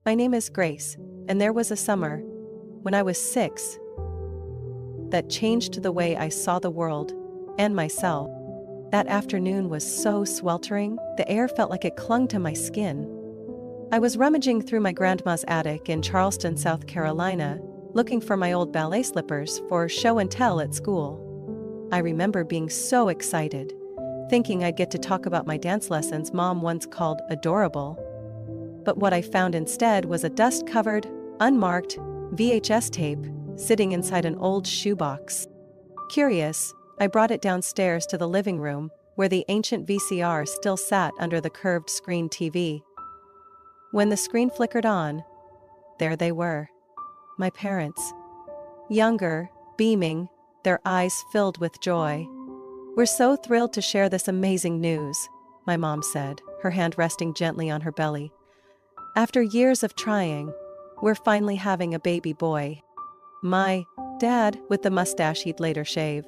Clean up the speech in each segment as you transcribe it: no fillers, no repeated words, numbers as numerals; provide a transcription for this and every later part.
My name is Grace, and there was a summer, when I was 6, that changed the way I saw the world, and myself. That afternoon was so sweltering, the air felt like it clung to my skin. I was rummaging through my grandma's attic in Charleston, South Carolina, looking for my old ballet slippers for show and tell at school. I remember being so excited, thinking I'd get to talk about my dance lessons Mom once called adorable. But what I found instead was a dust-covered, unmarked VHS tape sitting inside an old shoebox. Curious, I brought it downstairs to the living room, where the ancient VCR still sat under the curved screen TV. When the screen flickered on, there they were. My parents. Younger, beaming, their eyes filled with joy. "We're so thrilled to share this amazing news," my mom said, her hand resting gently on her belly. "After years of trying, we're finally having a baby boy." My dad, with the mustache he'd later shave,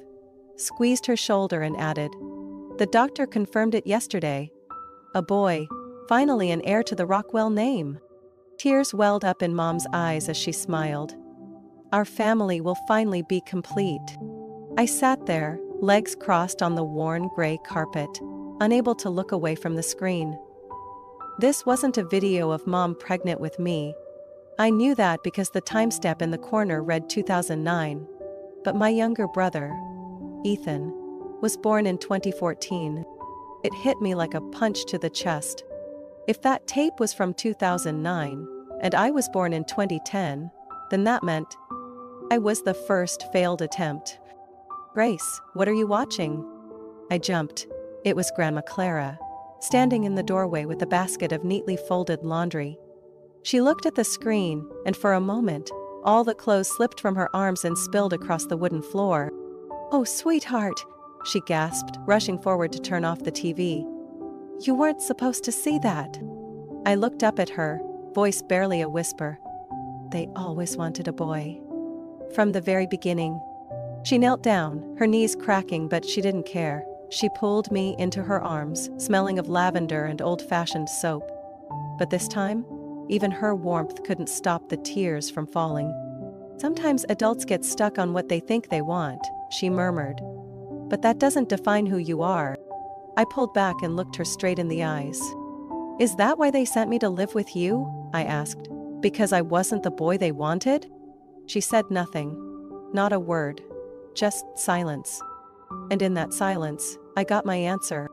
squeezed her shoulder and added, "The doctor confirmed it yesterday. A boy, finally an heir to the Rockwell name." Tears welled up in Mom's eyes as she smiled. "Our family will finally be complete." I sat there, legs crossed on the worn gray carpet, unable to look away from the screen. This wasn't a video of Mom pregnant with me. I knew that because the timestamp in the corner read 2009. But my younger brother, Ethan, was born in 2014. It hit me like a punch to the chest. If that tape was from 2009, and I was born in 2010, then that meant I was the first failed attempt. "Grace, what are you watching?" I jumped. It was Grandma Clara, standing in the doorway with a basket of neatly folded laundry. She looked at the screen, and for a moment, all the clothes slipped from her arms and spilled across the wooden floor. "Oh, sweetheart," she gasped, rushing forward to turn off the TV. "You weren't supposed to see that." I looked up at her, voice barely a whisper. "They always wanted a boy. From the very beginning." She knelt down, her knees cracking, but she didn't care. She pulled me into her arms, smelling of lavender and old-fashioned soap. But this time, even her warmth couldn't stop the tears from falling. "Sometimes adults get stuck on what they think they want," she murmured. "But that doesn't define who you are." I pulled back and looked her straight in the eyes. "Is that why they sent me to live with you?" I asked. "Because I wasn't the boy they wanted?" She said nothing. Not a word. Just silence. And in that silence, I got my answer.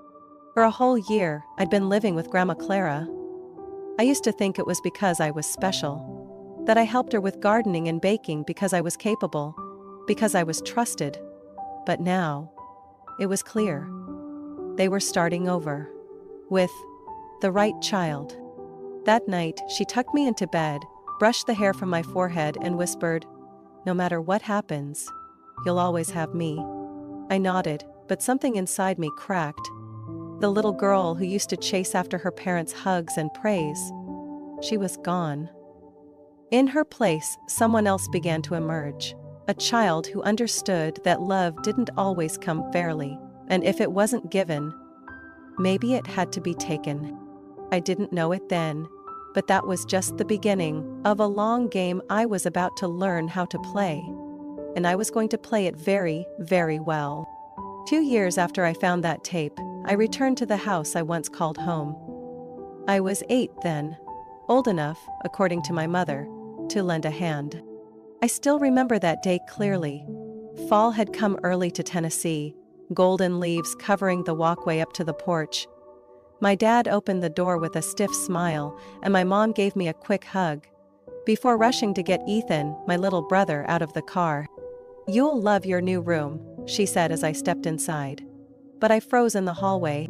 For a whole year, I'd been living with Grandma Clara. I used to think it was because I was special. That I helped her with gardening and baking because I was capable. Because I was trusted. But now, it was clear. They were starting over. With the right child. That night, she tucked me into bed, brushed the hair from my forehead and whispered, "No matter what happens, you'll always have me." I nodded, but something inside me cracked. The little girl who used to chase after her parents' hugs and praise. She was gone. In her place, someone else began to emerge. A child who understood that love didn't always come fairly, and if it wasn't given, maybe it had to be taken. I didn't know it then, but that was just the beginning of a long game I was about to learn how to play. And I was going to play it very, very well. 2 years after I found that tape, I returned to the house I once called home. I was 8 then, old enough, according to my mother, to lend a hand. I still remember that day clearly. Fall had come early to Tennessee, golden leaves covering the walkway up to the porch. My dad opened the door with a stiff smile, and my mom gave me a quick hug, before rushing to get Ethan, my little brother, out of the car. "You'll love your new room," she said as I stepped inside. But I froze in the hallway.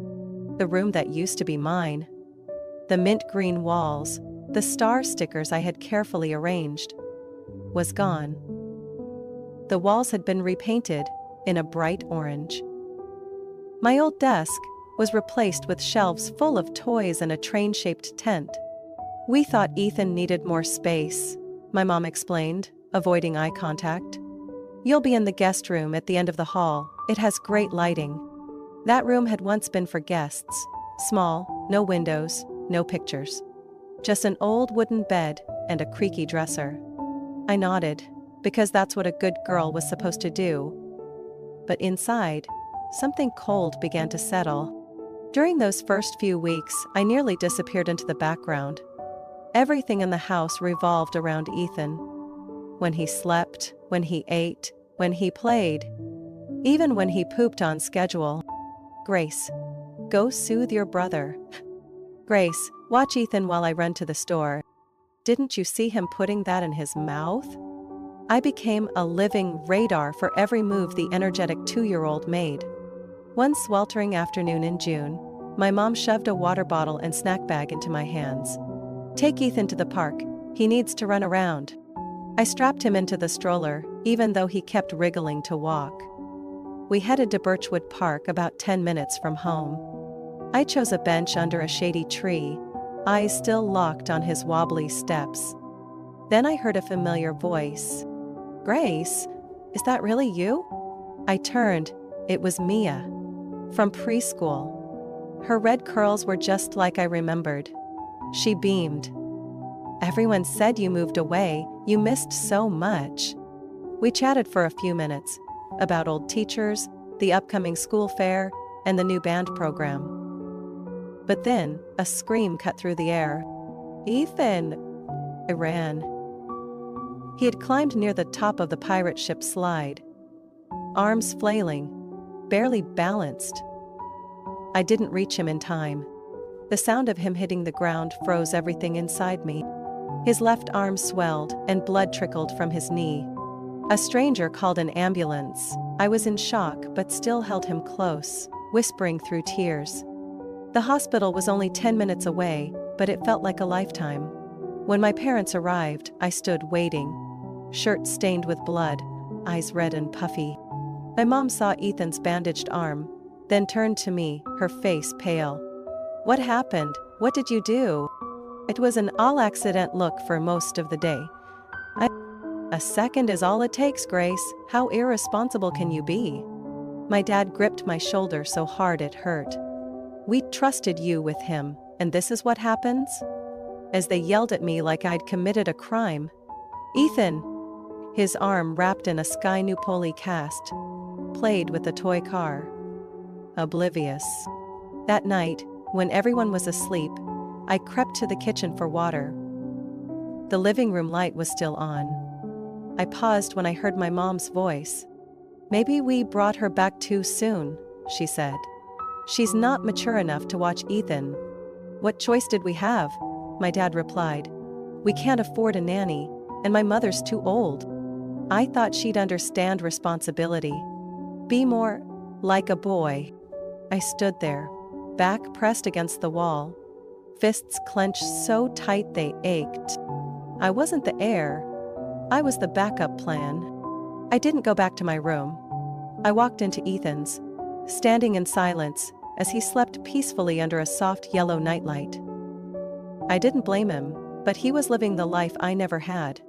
The room that used to be mine. The mint green walls, the star stickers I had carefully arranged, was gone. The walls had been repainted in a bright orange. My old desk was replaced with shelves full of toys and a train-shaped tent. "We thought Ethan needed more space," my mom explained, avoiding eye contact. "You'll be in the guest room at the end of the hall. It has great lighting." That room had once been for guests. Small, no windows, no pictures. Just an old wooden bed and a creaky dresser. I nodded, because that's what a good girl was supposed to do. But inside, something cold began to settle. During those first few weeks, I nearly disappeared into the background. Everything in the house revolved around Ethan. When he slept, when he ate, when he played, even when he pooped on schedule. Grace, go soothe your brother. Grace, watch Ethan while I run to the store. Didn't you see him putting that in his mouth? I became a living radar for every move the energetic 2-year-old made. One sweltering afternoon in June, my mom shoved a water bottle and snack bag into my hands. Take Ethan to the park, he needs to run around. I strapped him into the stroller, even though he kept wriggling to walk. We headed to Birchwood Park, about 10 minutes from home. I chose a bench under a shady tree, eyes still locked on his wobbly steps. Then I heard a familiar voice. Grace, is that really you? I turned, it was Mia. From preschool. Her red curls were just like I remembered. She beamed. Everyone said you moved away, you missed so much. We chatted for a few minutes, about old teachers, the upcoming school fair, and the new band program. But then, a scream cut through the air. Ethan! I ran. He had climbed near the top of the pirate ship slide. Arms flailing, barely balanced. I didn't reach him in time. The sound of him hitting the ground froze everything inside me. His left arm swelled, and blood trickled from his knee. A stranger called an ambulance. I was in shock but still held him close, whispering through tears. The hospital was only 10 minutes away, but it felt like a lifetime. When my parents arrived, I stood waiting. Shirt stained with blood, eyes red and puffy. My mom saw Ethan's bandaged arm, then turned to me, her face pale. What happened? What did you do? It was an all-accident look for most of the day. A second is all it takes, Grace. How irresponsible can you be? My dad gripped my shoulder so hard it hurt. We trusted you with him, and this is what happens? As they yelled at me like I'd committed a crime. Ethan! His arm wrapped in a Sky New Poly cast, played with a toy car. Oblivious. That night, when everyone was asleep, I crept to the kitchen for water. The living room light was still on. I paused when I heard my mom's voice. Maybe we brought her back too soon, she said. She's not mature enough to watch Ethan. What choice did we have? My dad replied. We can't afford a nanny, and my mother's too old. I thought she'd understand responsibility. Be more like a boy. I stood there, back pressed against the wall, fists clenched so tight they ached. I wasn't the heir. I was the backup plan. I didn't go back to my room. I walked into Ethan's, standing in silence as he slept peacefully under a soft yellow nightlight. I didn't blame him, but he was living the life I never had.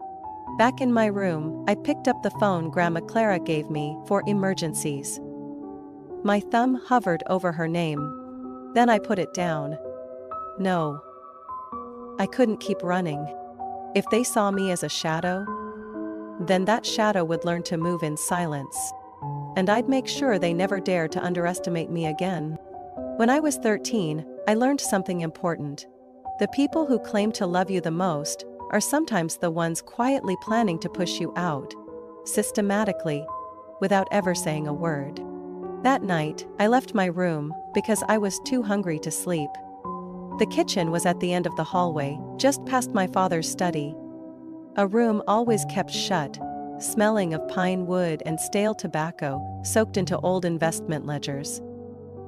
Back in my room, I picked up the phone Grandma Clara gave me for emergencies. My thumb hovered over her name. Then I put it down. No. I couldn't keep running. If they saw me as a shadow, then that shadow would learn to move in silence. And I'd make sure they never dared to underestimate me again. When I was 13, I learned something important. The people who claim to love you the most are sometimes the ones quietly planning to push you out, systematically, without ever saying a word. That night, I left my room because I was too hungry to sleep. The kitchen was at the end of the hallway, just past my father's study. A room always kept shut, smelling of pine wood and stale tobacco, soaked into old investment ledgers.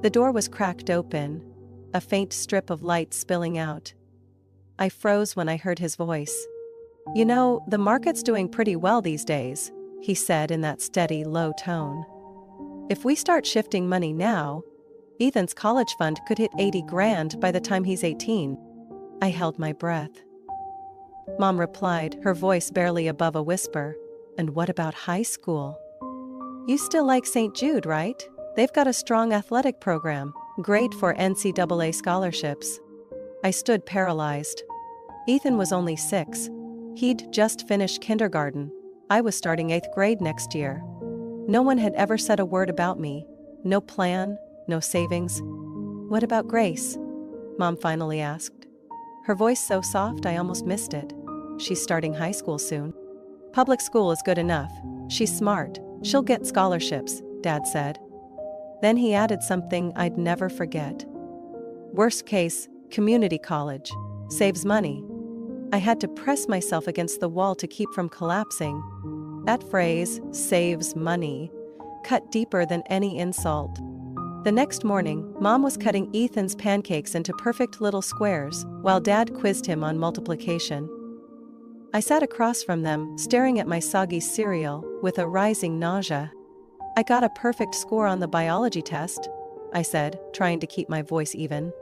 The door was cracked open, a faint strip of light spilling out. I froze when I heard his voice. You know, the market's doing pretty well these days, he said in that steady, low tone. If we start shifting money now, Ethan's college fund could hit 80 grand by the time he's 18. I held my breath. Mom replied, her voice barely above a whisper. And what about high school? You still like St. Jude, right? They've got a strong athletic program, great for NCAA scholarships. I stood paralyzed. Ethan was only 6. He'd just finished kindergarten. I was starting 8th grade next year. No one had ever said a word about me. No plan, no savings. "What about Grace?" Mom finally asked. Her voice so soft I almost missed it. "She's starting high school soon." "Public school is good enough. She's smart. She'll get scholarships," Dad said. Then he added something I'd never forget. "Worst case, community college. Saves money." I had to press myself against the wall to keep from collapsing. That phrase, "saves money," cut deeper than any insult. The next morning, Mom was cutting Ethan's pancakes into perfect little squares, while Dad quizzed him on multiplication. I sat across from them, staring at my soggy cereal, with a rising nausea. "I got a perfect score on the biology test," I said, trying to keep my voice even.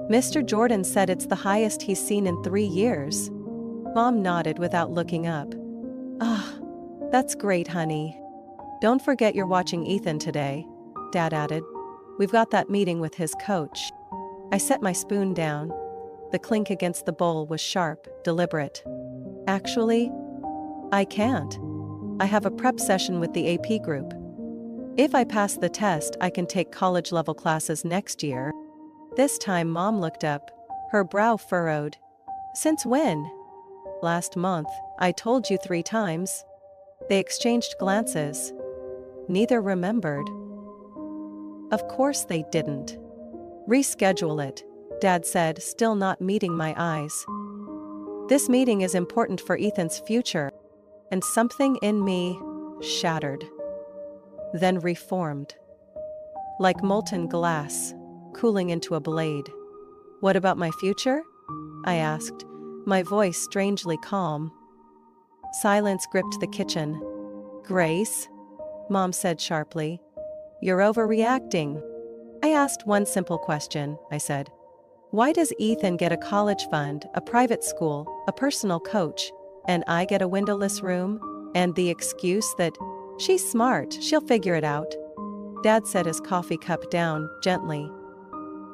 "Mr. Jordan said it's the highest he's seen in 3 years." Mom nodded without looking up. "Ah, that's great, honey. Don't forget you're watching Ethan today," Dad added. "We've got that meeting with his coach." I set my spoon down. The clink against the bowl was sharp, deliberate. "Actually, I can't. I have a prep session with the AP group. If I pass the test, I can take college-level classes next year." This time Mom looked up, her brow furrowed. "Since when?" "Last month, I told you 3 times." They exchanged glances. Neither remembered. Of course they didn't. "Reschedule it," Dad said, still not meeting my eyes. "This meeting is important for Ethan's future." And something in me shattered. Then reformed. Like molten glass, cooling into a blade. "What about my future?" I asked, my voice strangely calm. Silence gripped the kitchen. "Grace," Mom said sharply, "you're overreacting." I asked one simple question, I said. "Why does Ethan get a college fund, a private school, a personal coach, and I get a windowless room, and the excuse that, 'She's smart, she'll figure it out'?" Dad set his coffee cup down, gently.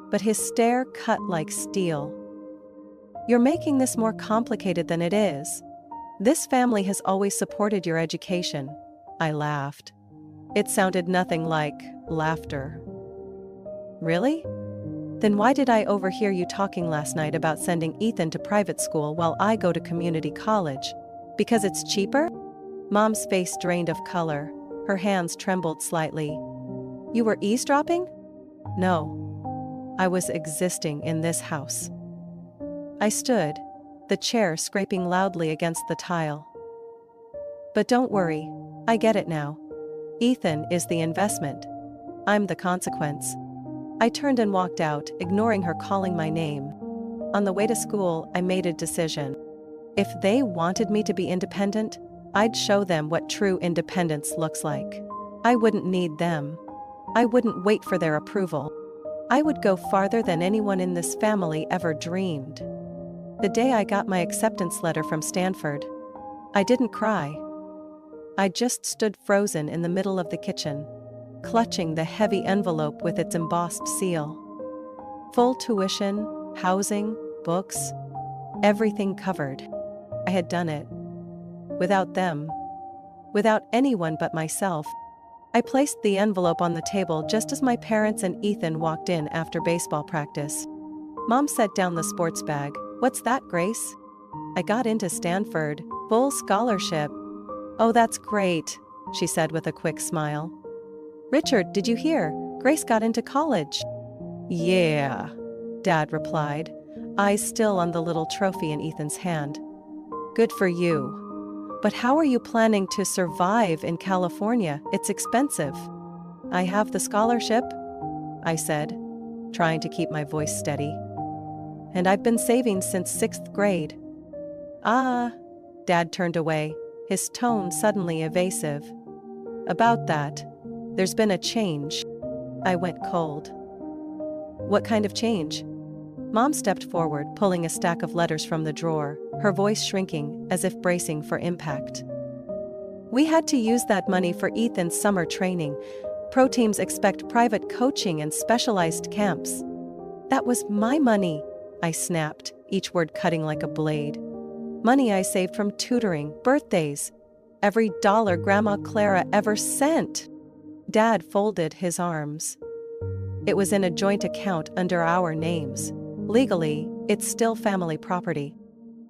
But his stare cut like steel. "You're making this more complicated than it is. This family has always supported your education." I laughed. It sounded nothing like laughter. "Really? Then why did I overhear you talking last night about sending Ethan to private school while I go to community college? Because it's cheaper?" Mom's face drained of color. Her hands trembled slightly. "You were eavesdropping?" "No. I was existing in this house." I stood, the chair scraping loudly against the tile. "But don't worry, I get it now. Ethan is the investment. I'm the consequence." I turned and walked out, ignoring her calling my name. On the way to school, I made a decision. If they wanted me to be independent, I'd show them what true independence looks like. I wouldn't need them. I wouldn't wait for their approval. I would go farther than anyone in this family ever dreamed. The day I got my acceptance letter from Stanford, I didn't cry. I just stood frozen in the middle of the kitchen, clutching the heavy envelope with its embossed seal. Full tuition, housing, books, everything covered. I had done it. Without them. Without anyone but myself. I placed the envelope on the table just as my parents and Ethan walked in after baseball practice. Mom set down the sports bag. "What's that, Grace?" "I got into Stanford, full scholarship." "Oh, that's great," she said with a quick smile. "Richard, did you hear? Grace got into college." "Yeah," Dad replied, eyes still on the little trophy in Ethan's hand. "Good for you. But how are you planning to survive in California? It's expensive." "I have the scholarship," I said, trying to keep my voice steady. "And I've been saving since 6th grade." "Ah," Dad turned away, his tone suddenly evasive. "About that, there's been a change." I went cold. "What kind of change?" Mom stepped forward, pulling a stack of letters from the drawer, her voice shrinking as if bracing for impact. "We had to use that money for Ethan's summer training. Pro teams expect private coaching and specialized camps." "That was my money," I snapped, each word cutting like a blade. Money I saved from tutoring, birthdays. Every dollar Grandma Clara ever sent. Dad folded his arms. It was in a joint account under our names. Legally, it's still family property.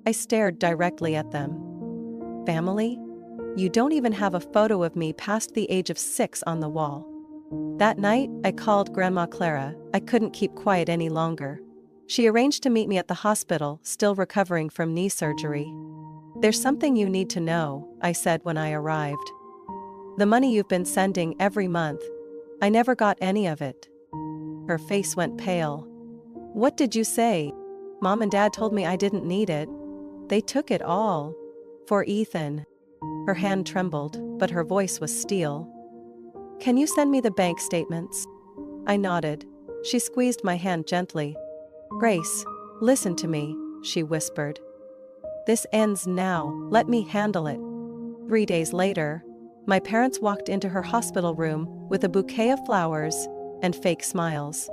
I stared directly at them. Family? You don't even have a photo of me past the age of 6 on the wall. That night, I called Grandma Clara. I couldn't keep quiet any longer. She arranged to meet me at the hospital, still recovering from knee surgery. There's something you need to know, I said when I arrived. The money you've been sending every month. I never got any of it. Her face went pale. What did you say? Mom and Dad told me I didn't need it. They took it all. For Ethan. Her hand trembled, but her voice was steel. Can you send me the bank statements? I nodded. She squeezed my hand gently. Grace, listen to me, she whispered. This ends now, let me handle it. 3 days later, my parents walked into her hospital room with a bouquet of flowers and fake smiles.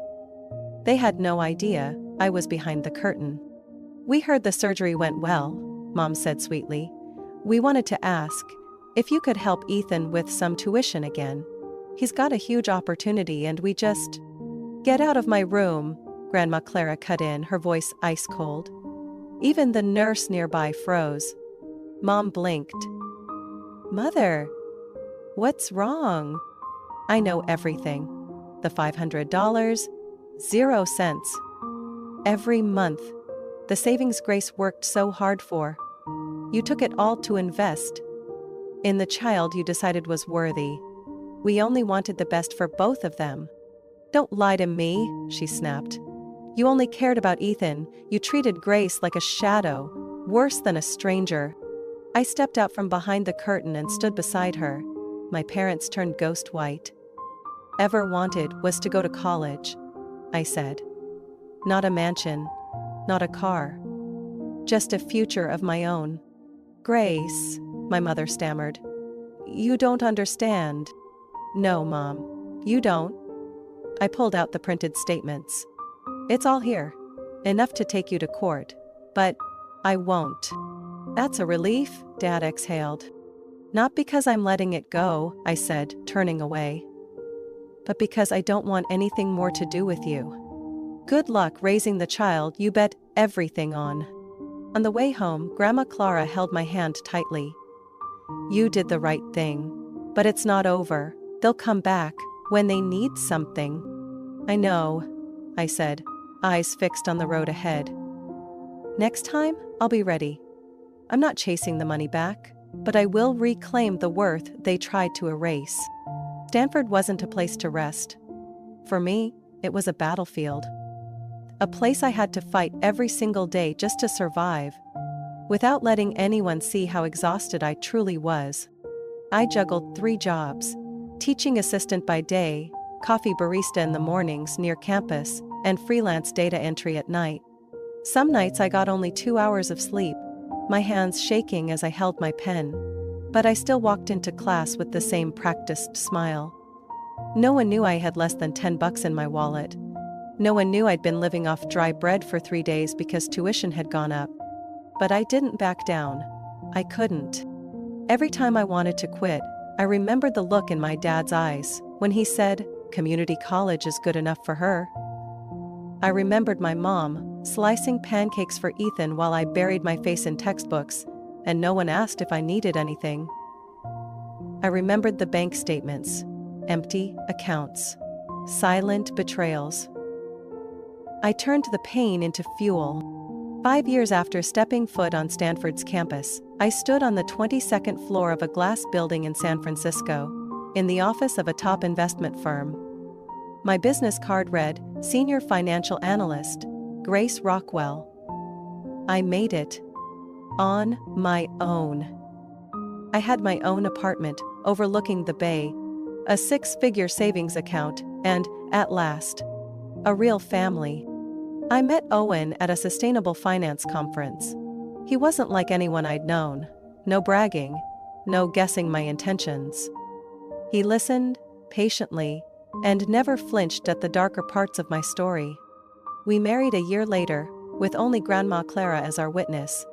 They had no idea I was behind the curtain. We heard the surgery went well, Mom said sweetly. We wanted to ask if you could help Ethan with some tuition again. He's got a huge opportunity and we just... Get out of my room, Grandma Clara cut in, her voice ice cold. Even the nurse nearby froze. Mom blinked. Mother, what's wrong? I know everything. The $500, 0 cents. Every month. The savings Grace worked so hard for. You took it all to invest in the child you decided was worthy. We only wanted the best for both of them. Don't lie to me, she snapped. You only cared about Ethan. You treated Grace like a shadow, worse than a stranger. I stepped out from behind the curtain and stood beside her. My parents turned ghost white. Ever wanted was to go to college, I said. Not a mansion, not a car. Just a future of my own. Grace, my mother stammered. You don't understand. No, Mom, you don't. I pulled out the printed statements. It's all here. Enough to take you to court. But I won't. That's a relief, Dad exhaled. Not because I'm letting it go, I said, turning away. But because I don't want anything more to do with you. Good luck raising the child you bet everything on. On the way home, Grandma Clara held my hand tightly. You did the right thing. But it's not over. They'll come back when they need something. I know, I said, eyes fixed on the road ahead. Next time, I'll be ready. I'm not chasing the money back, but I will reclaim the worth they tried to erase. Stanford wasn't a place to rest. For me, it was a battlefield. A place I had to fight every single day just to survive, without letting anyone see how exhausted I truly was. I juggled 3 jobs, teaching assistant by day, coffee barista in the mornings near campus, and freelance data entry at night. Some nights I got only 2 hours of sleep, my hands shaking as I held my pen. But I still walked into class with the same practiced smile. No one knew I had less than $10 in my wallet. No one knew I'd been living off dry bread for 3 days because tuition had gone up. But I didn't back down. I couldn't. Every time I wanted to quit, I remembered the look in my dad's eyes when he said, community college is good enough for her. I remembered my mom slicing pancakes for Ethan while I buried my face in textbooks, and no one asked if I needed anything. I remembered the bank statements, empty accounts, silent betrayals. I turned the pain into fuel. 5 years after stepping foot on Stanford's campus, I stood on the 22nd floor of a glass building in San Francisco, in the office of a top investment firm. My business card read, Senior Financial Analyst, Grace Rockwell. I made it. On my own. I had my own apartment, overlooking the bay, a 6-figure savings account, and, at last, a real family. I met Owen at a sustainable finance conference. He wasn't like anyone I'd known. No bragging, no guessing my intentions. He listened, patiently, and never flinched at the darker parts of my story. We married a year later, with only Grandma Clara as our witness.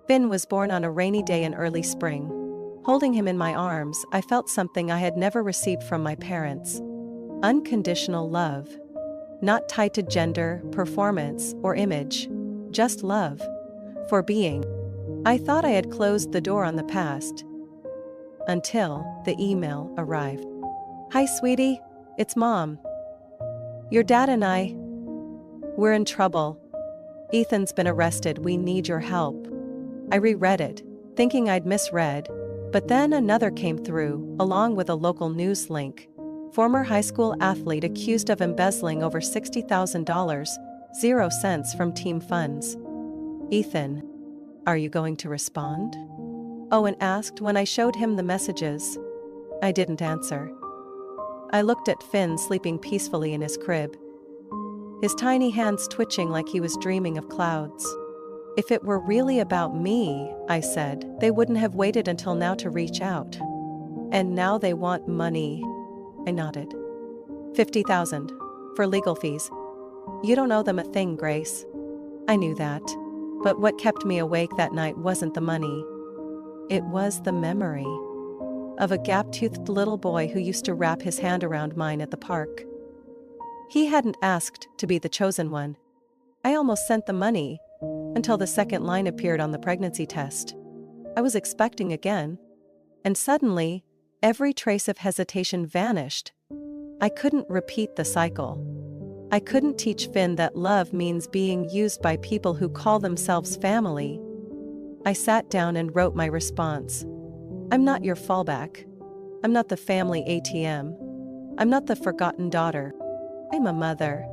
Finn was born on a rainy day in early spring. Holding him in my arms, I felt something I had never received from my parents. Unconditional love. Not tied to gender, performance, or image. Just love. For being. I thought I had closed the door on the past. Until the email arrived. "Hi, sweetie. It's Mom. Your dad and we're in trouble. Ethan's been arrested. We need your help." I reread it, thinking I'd misread, but then another came through, along with a local news link. Former high school athlete accused of embezzling over $60,000, 0 cents from team funds. "Ethan, are you going to respond?" Owen asked when I showed him the messages. I didn't answer. I looked at Finn sleeping peacefully in his crib, his tiny hands twitching like he was dreaming of clouds. "If it were really about me," I said, "they wouldn't have waited until now to reach out. And now they want money." I nodded. $50,000 for legal fees. "You don't owe them a thing, Grace." I knew that. But what kept me awake that night wasn't the money. It was the memory of a gap-toothed little boy who used to wrap his hand around mine at the park. He hadn't asked to be the chosen one. I almost sent the money, until the second line appeared on the pregnancy test. I was expecting again, and suddenly, every trace of hesitation vanished. I couldn't repeat the cycle. I couldn't teach Finn that love means being used by people who call themselves family. I sat down and wrote my response. "I'm not your fallback. I'm not the family ATM. I'm not the forgotten daughter. I'm a mother.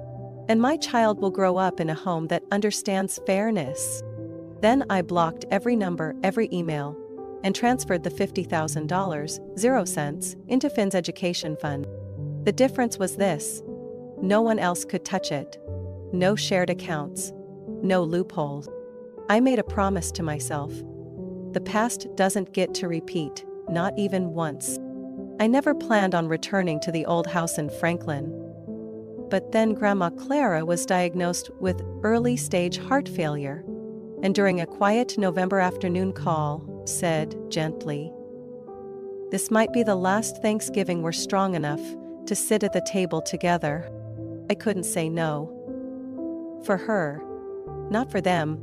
And my child will grow up in a home that understands fairness." Then I blocked every number, every email, and transferred the $50,000, 0 cents, into Finn's education fund. The difference was this: no one else could touch it. No shared accounts. No loopholes. I made a promise to myself. The past doesn't get to repeat, not even once. I never planned on returning to the old house in Franklin. But then Grandma Clara was diagnosed with early-stage heart failure, and during a quiet November afternoon call, said gently, "This might be the last Thanksgiving we're strong enough to sit at the table together." I couldn't say no. For her, not for them.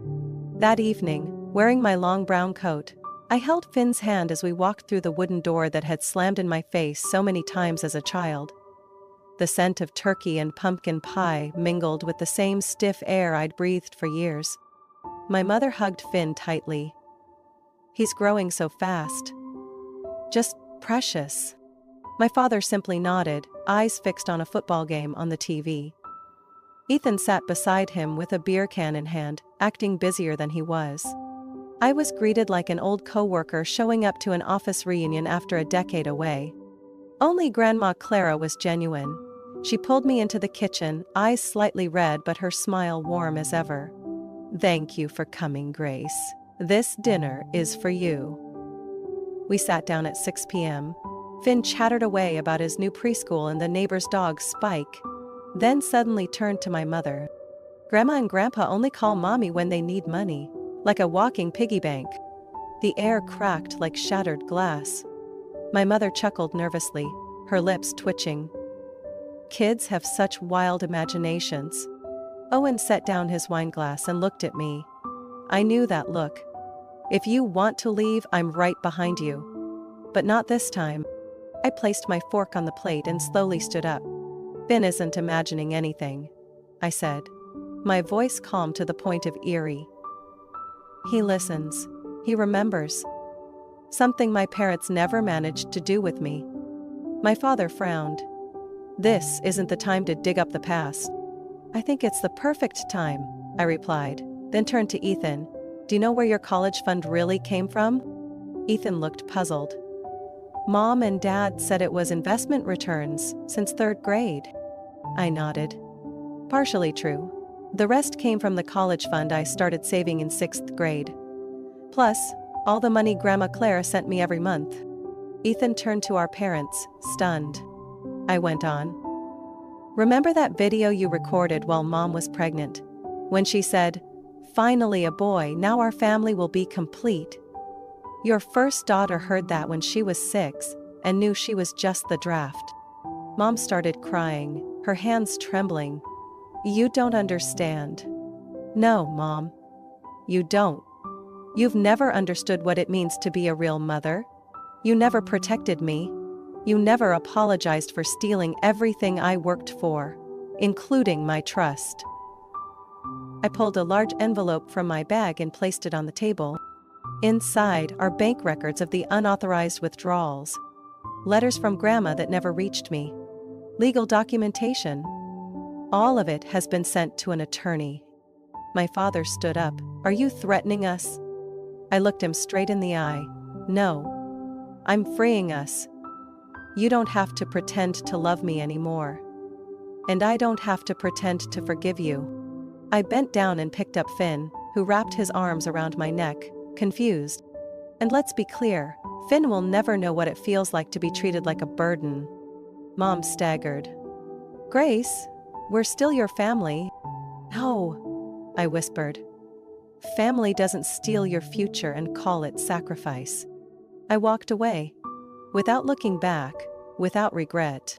That evening, wearing my long brown coat, I held Finn's hand as we walked through the wooden door that had slammed in my face so many times as a child. The scent of turkey and pumpkin pie mingled with the same stiff air I'd breathed for years. My mother hugged Finn tightly. "He's growing so fast. Just precious." My father simply nodded, eyes fixed on a football game on the TV. Ethan sat beside him with a beer can in hand, acting busier than he was. I was greeted like an old coworker showing up to an office reunion after a decade away. Only Grandma Clara was genuine. She pulled me into the kitchen, eyes slightly red but her smile warm as ever. "Thank you for coming, Grace. This dinner is for you." We sat down at 6 p.m. Finn chattered away about his new preschool and the neighbor's dog, Spike, then suddenly turned to my mother. "Grandma and Grandpa only call Mommy when they need money, like a walking piggy bank." The air cracked like shattered glass. My mother chuckled nervously, her lips twitching. Kids have such wild imaginations. Owen set down his wineglass and looked at me. I knew that look. "If you want to leave, I'm right behind you." But not this time. I placed my fork on the plate and slowly stood up. "Finn isn't imagining anything," I said, my voice calm to the point of eerie. "He listens. He remembers. Something my parents never managed to do with me." My father frowned. "This isn't the time to dig up the past." "I think it's the perfect time," I replied, then turned to Ethan. "Do you know where your college fund really came from?" Ethan looked puzzled. "Mom and Dad said it was investment returns since 3rd grade." I nodded. "Partially true. The rest came from the college fund I started saving in 6th grade. Plus, all the money Grandma Clara sent me every month." Ethan turned to our parents, stunned. I went on. "Remember that video you recorded while Mom was pregnant? When she said, Finally a boy, now our family will be complete. Your first daughter heard that when she was 6 and knew she was just the draft. Mom started crying, her hands trembling. You don't understand. No, Mom. You don't. You've never understood what it means to be a real mother. You never protected me. You never apologized for stealing everything I worked for, including my trust. I pulled a large envelope from my bag and placed it on the table. Inside are bank records of the unauthorized withdrawals, letters from Grandma that never reached me, legal documentation. All of it has been sent to an attorney. My father stood up. Are you threatening us? I looked him straight in the eye. No. I'm freeing us. You don't have to pretend to love me anymore. And I don't have to pretend to forgive you. I bent down and picked up Finn, who wrapped his arms around my neck, confused. And let's be clear, Finn will never know what it feels like to be treated like a burden. Mom staggered. Grace, we're still your family. No, I whispered. Family doesn't steal your future and call it sacrifice. I walked away, without looking back, without regret.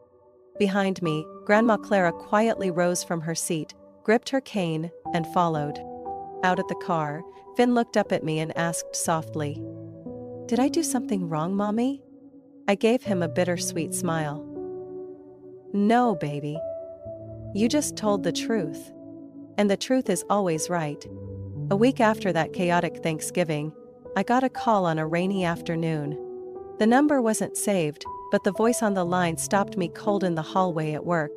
Behind me, Grandma Clara quietly rose from her seat, gripped her cane, and followed. Out at the car, Finn looked up at me and asked softly, Did I do something wrong, Mommy? I gave him a bittersweet smile. No, baby. You just told the truth. And the truth is always right. A week after that chaotic Thanksgiving, I got a call on a rainy afternoon. The number wasn't saved, but the voice on the line stopped me cold in the hallway at work.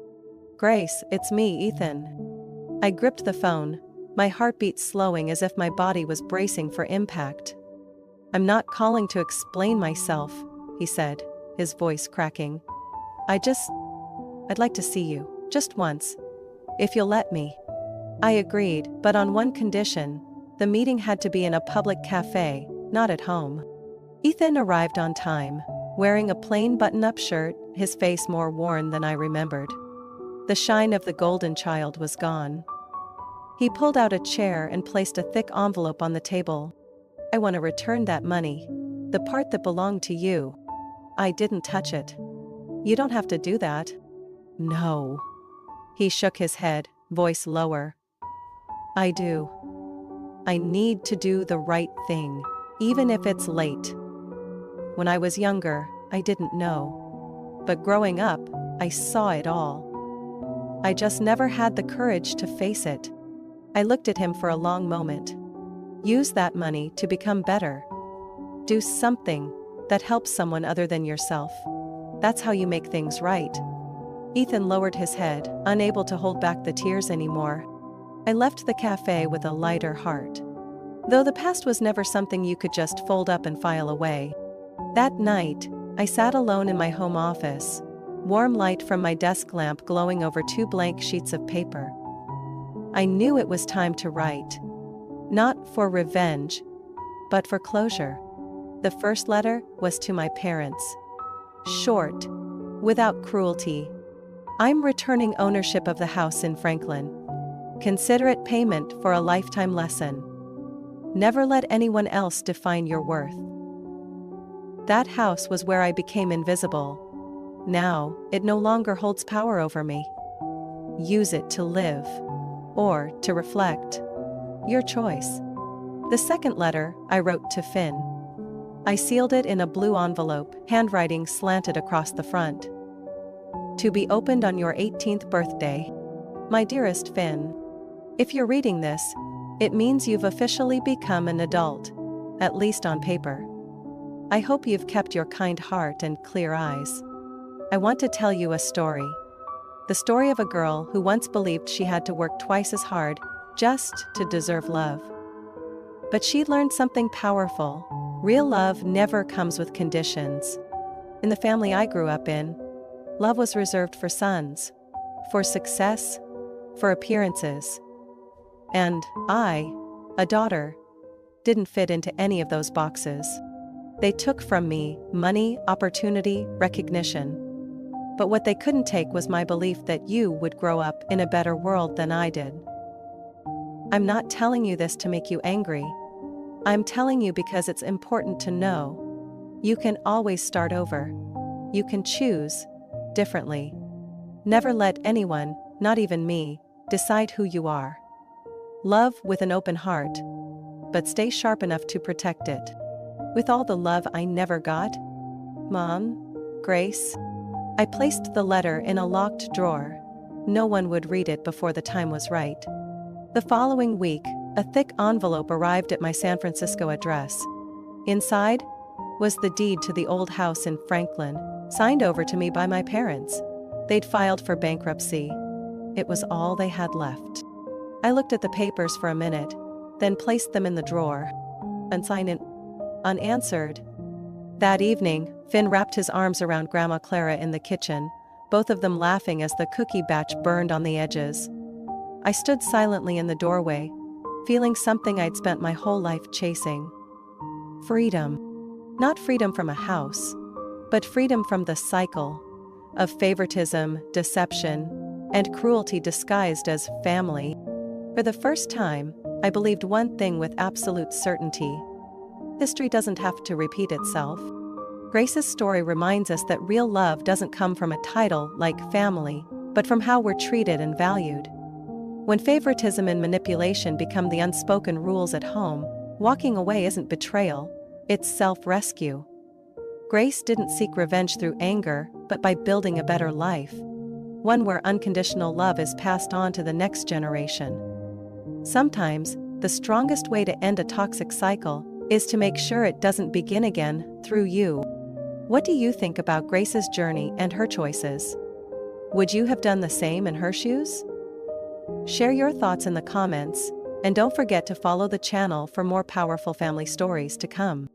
Grace, it's me, Ethan. I gripped the phone, my heartbeat slowing as if my body was bracing for impact. I'm not calling to explain myself, he said, his voice cracking. I'd like to see you, just once. If you'll let me. I agreed, but on one condition. The meeting had to be in a public cafe, not at home. Ethan arrived on time, wearing a plain button-up shirt, his face more worn than I remembered. The shine of the golden child was gone. He pulled out a chair and placed a thick envelope on the table. I want to return that money. The part that belonged to you. I didn't touch it. You don't have to do that. No. He shook his head, voice lower. I do. I need to do the right thing, even if it's late. When I was younger, I didn't know. But growing up, I saw it all. I just never had the courage to face it. I looked at him for a long moment. Use that money to become better. Do something that helps someone other than yourself. That's how you make things right. Ethan lowered his head, unable to hold back the tears anymore. I left the cafe with a lighter heart. Though the past was never something you could just fold up and file away. That night, I sat alone in my home office, warm light from my desk lamp glowing over 2 blank sheets of paper. I knew it was time to write. Not for revenge, but for closure. The first letter was to my parents. Short, without cruelty. I'm returning ownership of the house in Franklin. Consider it payment for a lifetime lesson. Never let anyone else define your worth. That house was where I became invisible. Now, it no longer holds power over me. Use it to live. Or to reflect. Your choice. The second letter, I wrote to Finn. I sealed it in a blue envelope, handwriting slanted across the front. To be opened on your 18th birthday. My dearest Finn. If you're reading this, it means you've officially become an adult, at least on paper. I hope you've kept your kind heart and clear eyes. I want to tell you a story. The story of a girl who once believed she had to work twice as hard just to deserve love. But she learned something powerful. Real love never comes with conditions. In the family I grew up in, love was reserved for sons, for success, for appearances. And I, a daughter, didn't fit into any of those boxes. They took from me money, opportunity, recognition. But what they couldn't take was my belief that you would grow up in a better world than I did. I'm not telling you this to make you angry. I'm telling you because it's important to know. You can always start over. You can choose differently. Never let anyone, not even me, decide who you are. Love with an open heart, but stay sharp enough to protect it. With all the love I never got, Mom, Grace. I placed the letter in a locked drawer. No one would read it before the time was right. The following week, a thick envelope arrived at my San Francisco address. Inside was the deed to the old house in Franklin, signed over to me by my parents. They'd filed for bankruptcy. It was all they had left. I looked at the papers for a minute, then placed them in the drawer. Unsigned, unanswered. That evening, Finn wrapped his arms around Grandma Clara in the kitchen, both of them laughing as the cookie batch burned on the edges. I stood silently in the doorway, feeling something I'd spent my whole life chasing. Freedom. Not freedom from a house, but freedom from the cycle of favoritism, deception, and cruelty disguised as family. For the first time, I believed one thing with absolute certainty. History doesn't have to repeat itself. Grace's story reminds us that real love doesn't come from a title like family, but from how we're treated and valued. When favoritism and manipulation become the unspoken rules at home, walking away isn't betrayal, it's self-rescue. Grace didn't seek revenge through anger, but by building a better life. One where unconditional love is passed on to the next generation. Sometimes, the strongest way to end a toxic cycle is to make sure it doesn't begin again through you. What do you think about Grace's journey and her choices? Would you have done the same in her shoes? Share your thoughts in the comments, and don't forget to follow the channel for more powerful family stories to come.